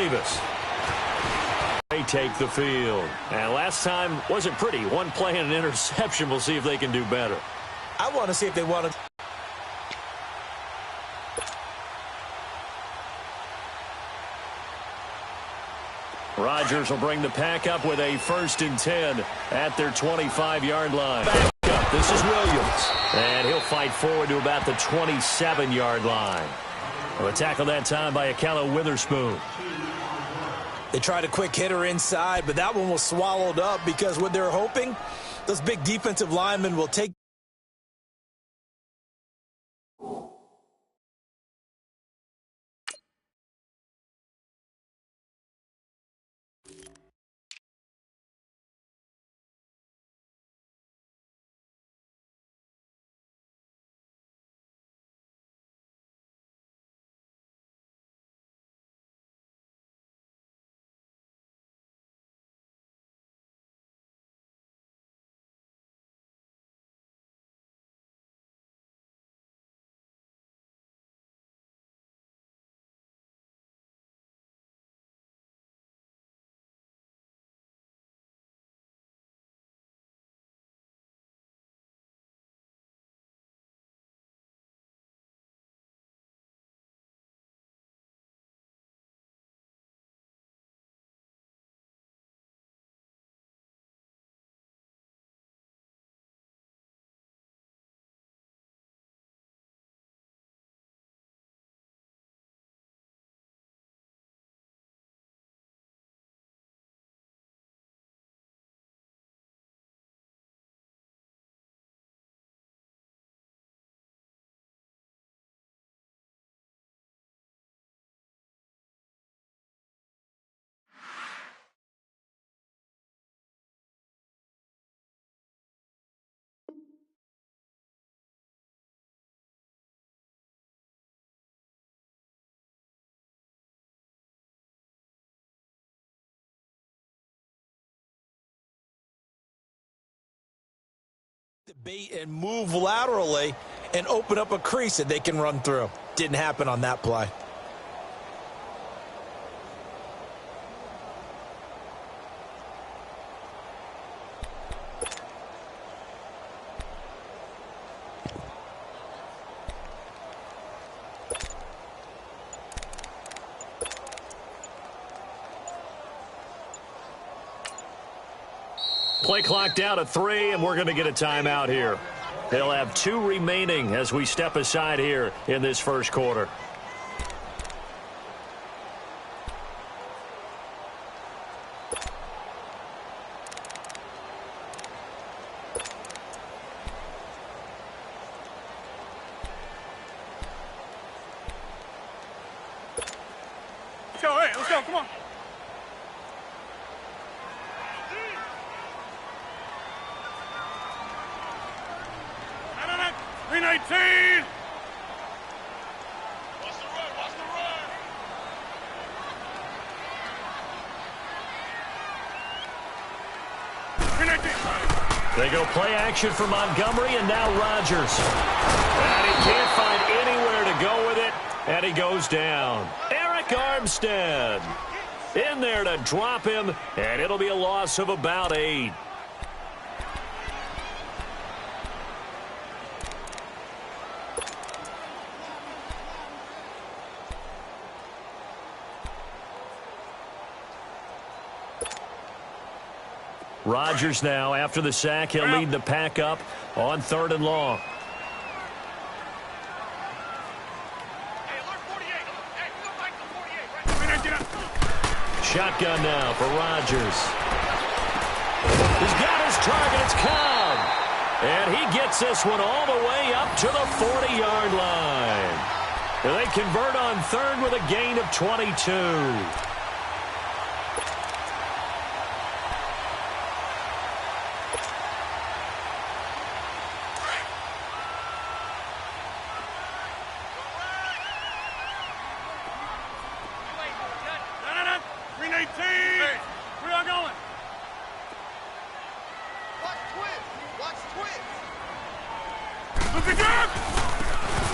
Davis. They take the field. And last time wasn't pretty. One play and an interception. We'll see if they can do better. I want to see if they want to. Rodgers will bring the pack up with a 1st and 10 at their 25-yard line. Back up. This is Williams. And he'll fight forward to about the 27-yard line. A tackle that time by Akello Witherspoon. They tried a quick hitter inside, but that one was swallowed up because what they're hoping, those big defensive linemen will take. Debate and move laterally and open up a crease that they can run through. Didn't happen on that play. Play clock down to 3, and we're going to get a timeout here. They'll have 2 remaining as we step aside here in this first quarter. Let's go, hey, let's go, come on. 319. Watch the run, watch the run. They go play action for Montgomery, and now Rodgers. And he can't find anywhere to go with it, and he goes down. Eric Armstead in there to drop him, and it'll be a loss of about 8. Rodgers now, after the sack, he'll lead the pack up on 3rd and long. Shotgun now for Rodgers. He's got his targets, Cobb. And he gets this one all the way up to the 40-yard line. And they convert on 3rd with a gain of 22.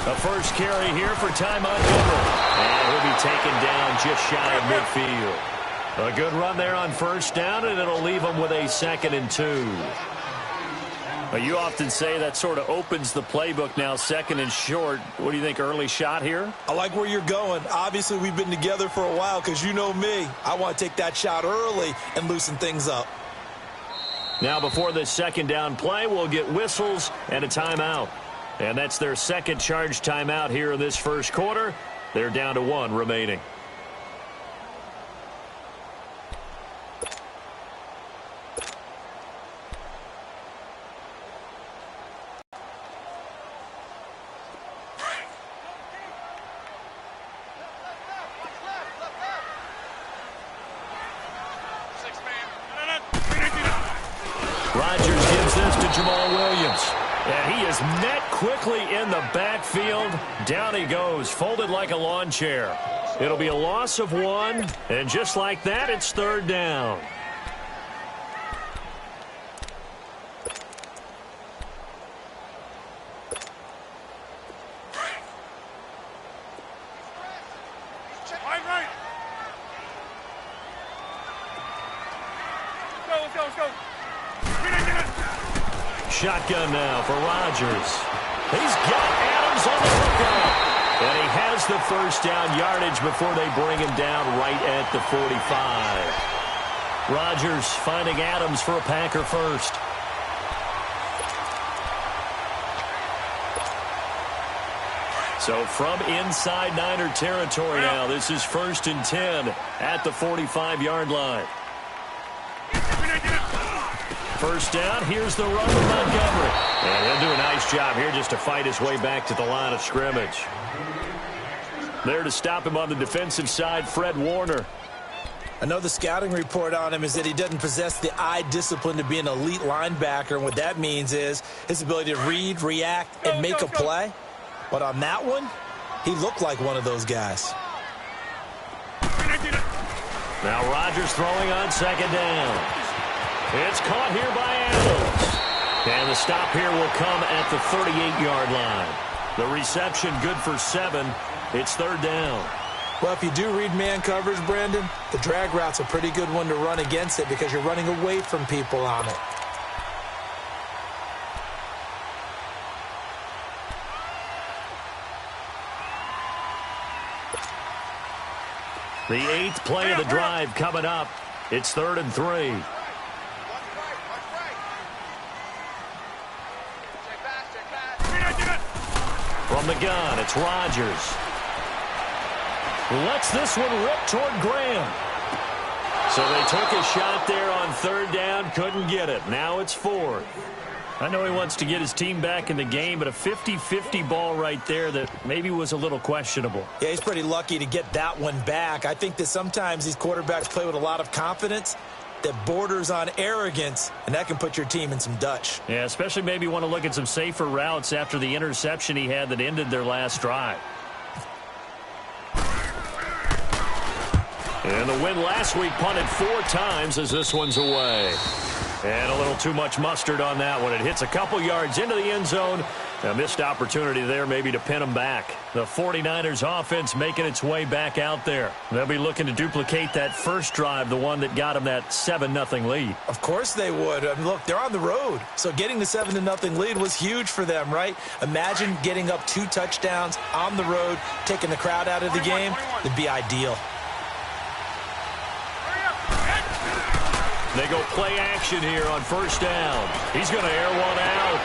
A first carry here for Ty Montgomery. And he'll be taken down just shy of midfield. A good run there on first down, and it'll leave them with a 2nd and 2. Well, you often say that sort of opens the playbook now, 2nd and short. What do you think, early shot here? I like where you're going. Obviously, we've been together for a while because you know me. I want to take that shot early and loosen things up. Now, before this 2nd down play, we'll get whistles and a timeout. And that's their 2nd charge timeout here in this first quarter. They're down to 1 remaining. Rodgers gives this to Jamal Williams. And he is met quickly in the backfield. Down he goes, folded like a lawn chair. It'll be a loss of 1, and just like that, it's 3rd down. Right. Let's go. Shotgun now for Rodgers. He's got Adams on the lookout. And he has the first down yardage before they bring him down right at the 45. Rodgers finding Adams for a Packer first. So from inside Niner territory now, this is 1st and 10 at the 45-yard line. First down, here's the run with Montgomery. And he'll do a nice job here just to fight his way back to the line of scrimmage. There to stop him on the defensive side, Fred Warner. I know the scouting report on him is that he doesn't possess the eye discipline to be an elite linebacker, and what that means is his ability to read, react, and make a play. But on that one, he looked like one of those guys. Now Rodgers throwing on 2nd down. It's caught here by Adams. And the stop here will come at the 38-yard line. The reception good for 7. It's 3rd down. Well, if you do read man coverage, Brandon, the drag route's a pretty good one to run against it because you're running away from people on it. The 8th play of the drive coming up. It's 3rd and 3. From the gun, it's Rodgers. Lets this one rip toward Graham. So they took a shot there on 3rd down, couldn't get it. Now it's 4th. I know he wants to get his team back in the game, but a 50-50 ball right there that maybe was a little questionable. Yeah, he's pretty lucky to get that one back. I think that sometimes these quarterbacks play with a lot of confidence that borders on arrogance, and that can put your team in some Dutch. Yeah, especially maybe want to look at some safer routes after the interception he had that ended their last drive. And the win last week punted 4 times as this one's away. And a little too much mustard on that one. It hits a couple yards into the end zone. A missed opportunity there maybe to pin them back. The 49ers offense making its way back out there. They'll be looking to duplicate that first drive, the one that got them that 7-0 lead. Of course they would. I mean, look, they're on the road. So getting the 7-0 lead was huge for them, right? Imagine getting up 2 touchdowns on the road, taking the crowd out of the game. It'd be ideal. They go play action here on first down. He's going to air one out.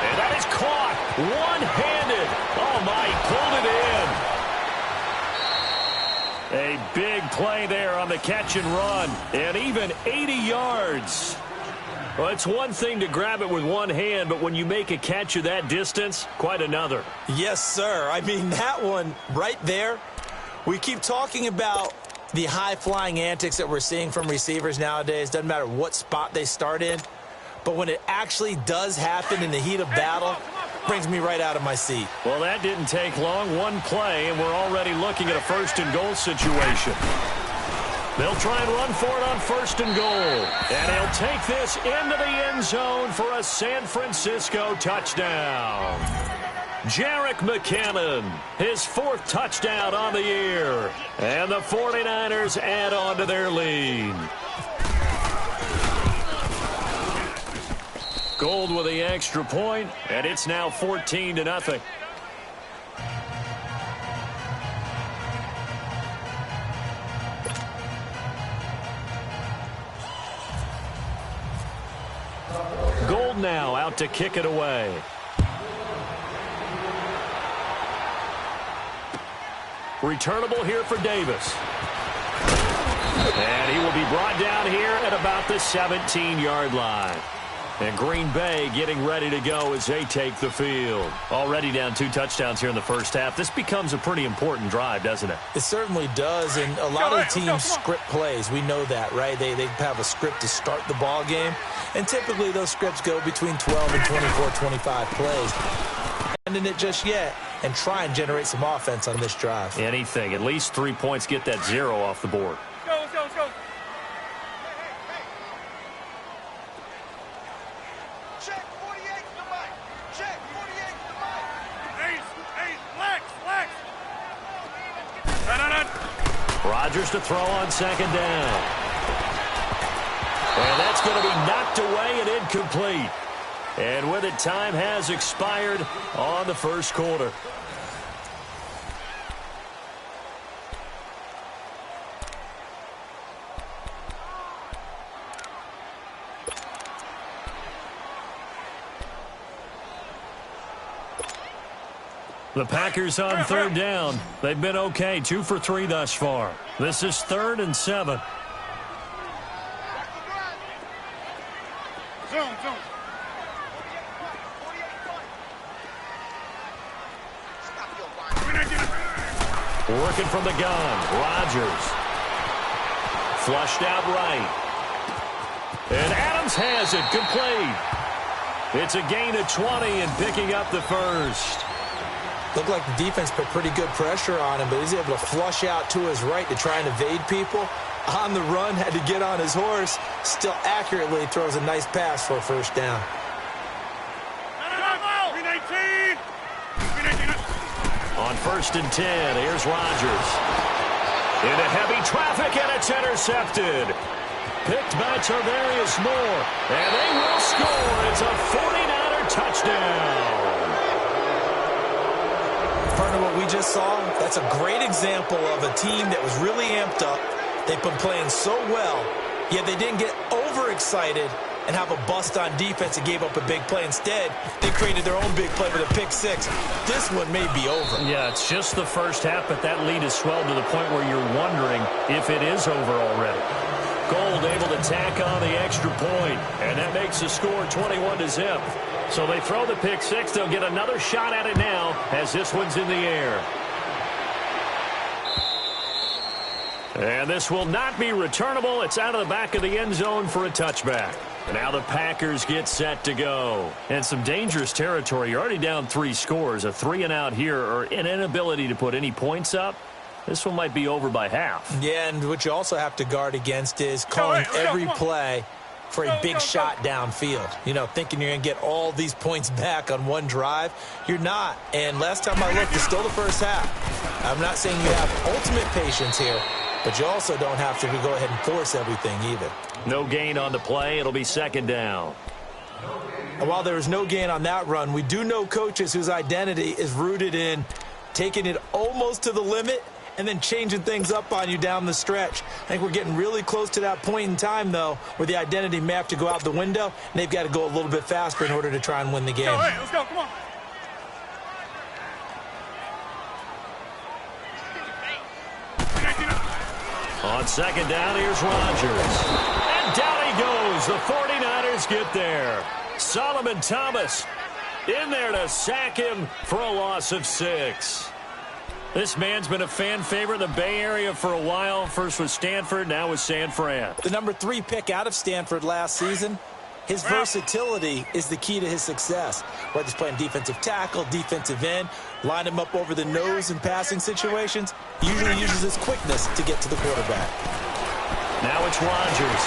And that is caught one-handed. Oh, my, he pulled it in. A big play there on the catch and run. And even 80 yards. Well, it's one thing to grab it with one hand, but when you make a catch of that distance, quite another. Yes, sir. I mean, that one right there, we keep talking about the high-flying antics that we're seeing from receivers nowadays. Doesn't matter what spot they start in. But when it actually does happen in the heat of battle, brings me right out of my seat. Well, that didn't take long. One play, and we're already looking at a first-and-goal situation. They'll try and run for it on first and goal. And he'll take this into the end zone for a San Francisco touchdown. Jerick McKinnon, his 4th touchdown on the year. And the 49ers add on to their lead. Gold with the extra point, and it's now 14-0. Gold now out to kick it away. Returnable here for Davis. And he will be brought down here at about the 17-yard line. And Green Bay getting ready to go as they take the field. Already down 2 touchdowns here in the first half. This becomes a pretty important drive, doesn't it? It certainly does, and a lot of teams script plays. We know that, right? They have a script to start the ball game, and typically those scripts go between 12 and 24, 25 plays. And in it just yet, and try and generate some offense on this drive. Anything. At least 3 points, get that 0 off the board. Let's go. Check 48 to Mike. Check 48 to Mike. Ace, Lex. No. Rodgers to throw on 2nd down. And that's going to be knocked away and incomplete. And with it, time has expired on the first quarter. The Packers on 3rd down. They've been okay, 2 for 3 thus far. This is 3rd and 7. Zoom. Working from the gun, Rodgers. Flushed out right. And Adams has it, complete. It's a gain of 20 and picking up the first. Looked like the defense put pretty good pressure on him, but he's able to flush out to his right to try and evade people. On the run, had to get on his horse. Still accurately throws a nice pass for a first down. On 1st and 10, here's Rodgers. Into heavy traffic, and it's intercepted. Picked by Tarvarius Moore, and they will score. It's a 49er touchdown. Part of what we just saw, that's a great example of a team that was really amped up. They've been playing so well, yet they didn't get overexcited and have a bust on defense and gave up a big play. Instead, they created their own big play with a pick 6. This one may be over. Yeah, it's just the first half, but that lead has swelled to the point where you're wondering if it is over already. Gold able to tack on the extra point, and that makes the score 21-0. So they throw the pick 6. They'll get another shot at it now as this one's in the air. And this will not be returnable. It's out of the back of the end zone for a touchback. And now the Packers get set to go. And some dangerous territory. You're already down 3 scores. A 3-and-out here, or an inability to put any points up. This one might be over by half. Yeah, and what you also have to guard against is calling every play for a big shot downfield. You know, thinking you're going to get all these points back on one drive. You're not. And last time I looked, it's still the first half. I'm not saying you have ultimate patience here, but you also don't have to go ahead and force everything either. No gain on the play. It'll be 2nd down. And while there was no gain on that run, we do know coaches whose identity is rooted in taking it almost to the limit and then changing things up on you down the stretch. I think we're getting really close to that point in time, though, where the identity may have to go out the window, and they've got to go a little bit faster in order to try and win the game. Let's go, come on. On 2nd down, here's Rodgers. And down he goes. The 49ers get there. Solomon Thomas in there to sack him for a loss of 6. This man's been a fan favorite in the Bay Area for a while. First with Stanford, now with San Fran. The number 3 pick out of Stanford last season. His versatility is the key to his success. Whether he's playing defensive tackle, defensive end, line him up over the nose in passing situations, he usually uses his quickness to get to the quarterback. Now it's Rodgers.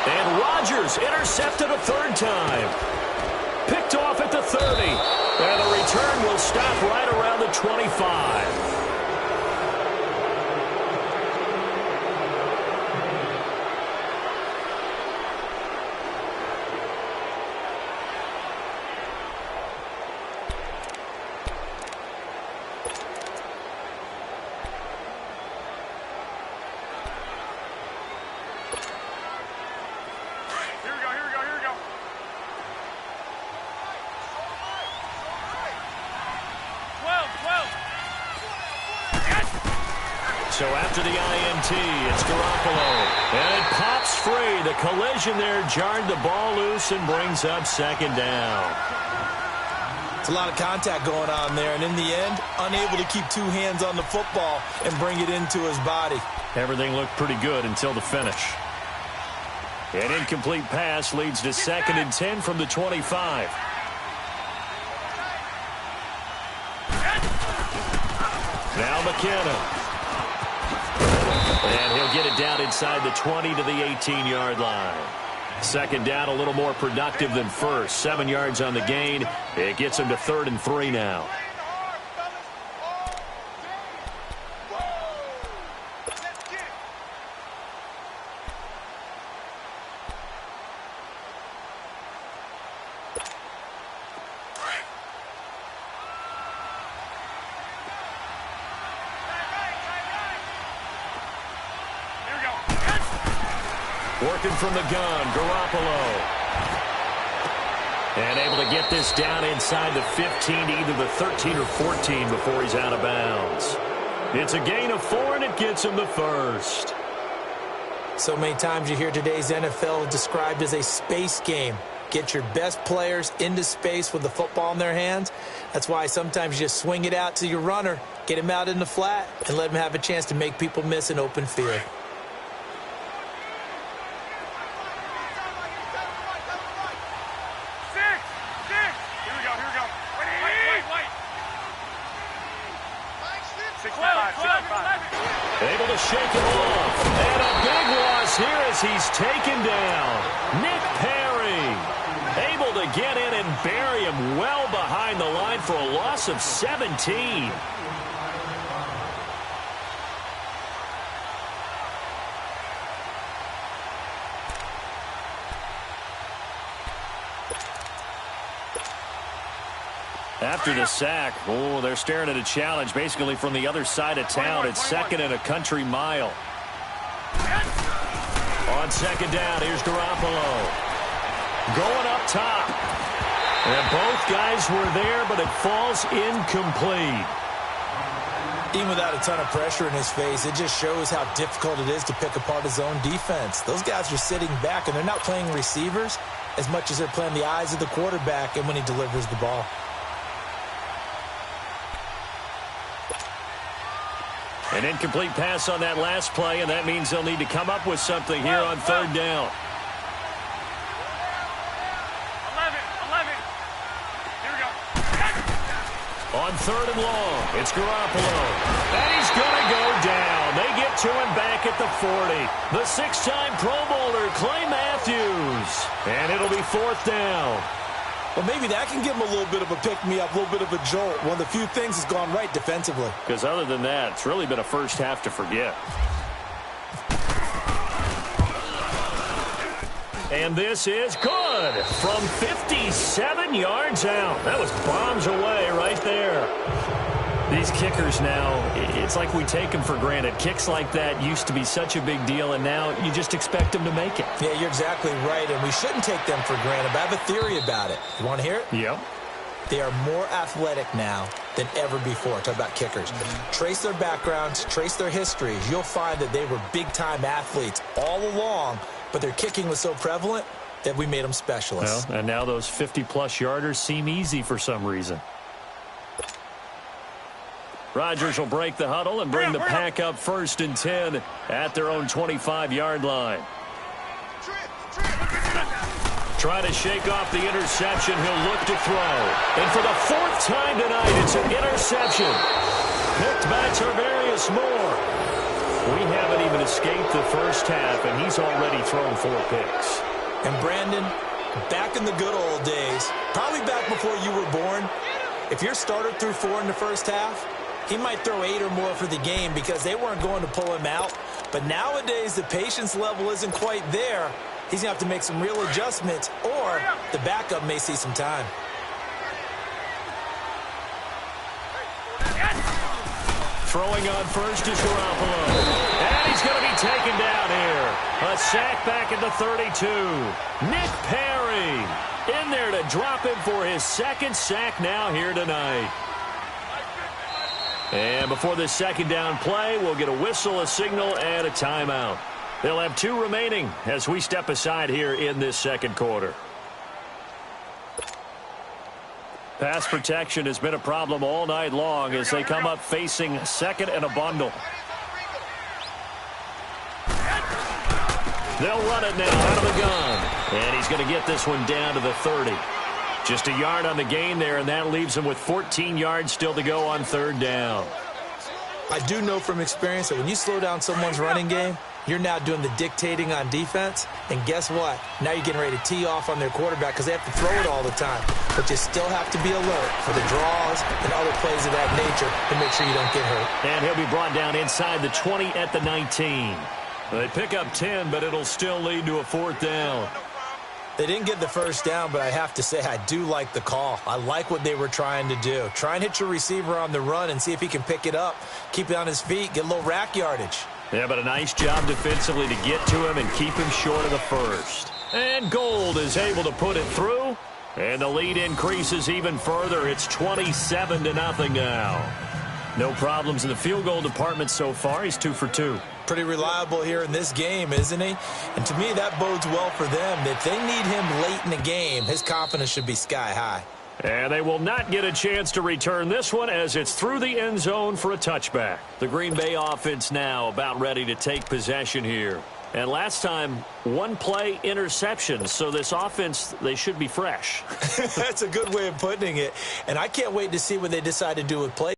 And Rodgers intercepted a 3rd time. Picked off at the 30. And the return will stop right around the 25. So after the INT, it's Garoppolo. And it pops free. The collision there jarred the ball loose and brings up second down. It's a lot of contact going on there, and in the end, unable to keep two hands on the football and bring it into his body. Everything looked pretty good until the finish. An incomplete pass leads to 2nd and 10 from the 25. Now McKenna. And he'll get it down inside the 20 to the 18-yard line. Second down, a little more productive than first. 7 yards on the gain. It gets him to 3rd and 3 now. Working from the gun, Garoppolo. And able to get this down inside the 15 to either the 13 or 14 before he's out of bounds. It's a gain of 4, and it gets him the first. So many times you hear today's NFL described as a space game. Get your best players into space with the football in their hands. That's why sometimes you just swing it out to your runner, get him out in the flat, and let him have a chance to make people miss an open field. Able to shake him off. And a big loss here as he's taken down. Nick Perry able to get in and bury him well behind the line for a loss of 17. After the sack, they're staring at a challenge basically from the other side of town. It's 2nd and a country mile. On second down, here's Garoppolo. Going up top. And both guys were there, but it falls incomplete. Even without a ton of pressure in his face, it just shows how difficult it is to pick apart his own defense. Those guys are sitting back, and they're not playing receivers as much as they're playing the eyes of the quarterback and when he delivers the ball. An incomplete pass on that last play, and that means they'll need to come up with something here on 3rd down. 11. Here we go. On 3rd and long, it's Garoppolo. And he's going to go down. They get to him back at the 40. The 6-time Pro Bowler, Clay Matthews. And it'll be 4th down. Well, maybe that can give him a little bit of a pick-me-up, a little bit of a jolt. One of the few things has gone right defensively. Because other than that, it's really been a first half to forget. And this is good from 57 yards out. That was bombs away right there. These kickers now, it's like we take them for granted. Kicks like that used to be such a big deal, and now you just expect them to make it. Yeah, you're exactly right, and we shouldn't take them for granted. But I have a theory about it. You want to hear it? Yep. They are more athletic now than ever before. Talk about kickers. Trace their backgrounds, trace their histories. You'll find that they were big-time athletes all along, but their kicking was so prevalent that we made them specialists. Well, and now those 50-plus yarders seem easy for some reason. Rodgers will break the huddle and bring the pack up 1st and 10 at their own 25-yard line. Try to shake off the interception. He'll look to throw. And for the 4th time tonight, it's an interception. Picked by Tarvarius Moore. We haven't even escaped the first half, and he's already thrown 4 picks. And Brandon, back in the good old days, probably back before you were born, If your starter threw 4 in the first half, he might throw 8 or more for the game because they weren't going to pull him out. But nowadays, the patience level isn't quite there. He's going to have to make some real adjustments, or the backup may see some time. Throwing on first is Garoppolo. And he's going to be taken down here. A sack back at the 32. Nick Perry in there to drop him for his second sack now here tonight. And before this second down play, we'll get a whistle, a signal, and a timeout. They'll have 2 remaining as we step aside here in this second quarter. Pass protection has been a problem all night long as they come up facing second and a bundle. They'll run it now out of the gun. And he's going to get this one down to the 30. Just a yard on the gain there, and that leaves him with 14 yards still to go on third down. I do know from experience that when you slow down someone's running game, you're now doing the dictating on defense. And guess what? Now you're getting ready to tee off on their quarterback because they have to throw it all the time. But you still have to be alert for the draws and other plays of that nature to make sure you don't get hurt. And he'll be brought down inside the 20 at the 19. They pick up 10, but it'll still lead to a fourth down. They didn't get the first down, but I have to say I do like the call. I like what they were trying to do. Try and hit your receiver on the run and see if he can pick it up. Keep it on his feet, get a little rack yardage. Yeah, but a nice job defensively to get to him and keep him short of the first. And Gold is able to put it through. And the lead increases even further. It's 27-0 now. No problems in the field goal department so far. He's 2 for 2. Pretty reliable here in this game, isn't he? And to me, that bodes well for them. If they need him late in the game, his confidence should be sky high. And they will not get a chance to return this one as it's through the end zone for a touchback. The Green Bay offense now about ready to take possession here. And last time, 1 play interception. So this offense, they should be fresh. That's a good way of putting it. And I can't wait to see what they decide to do with play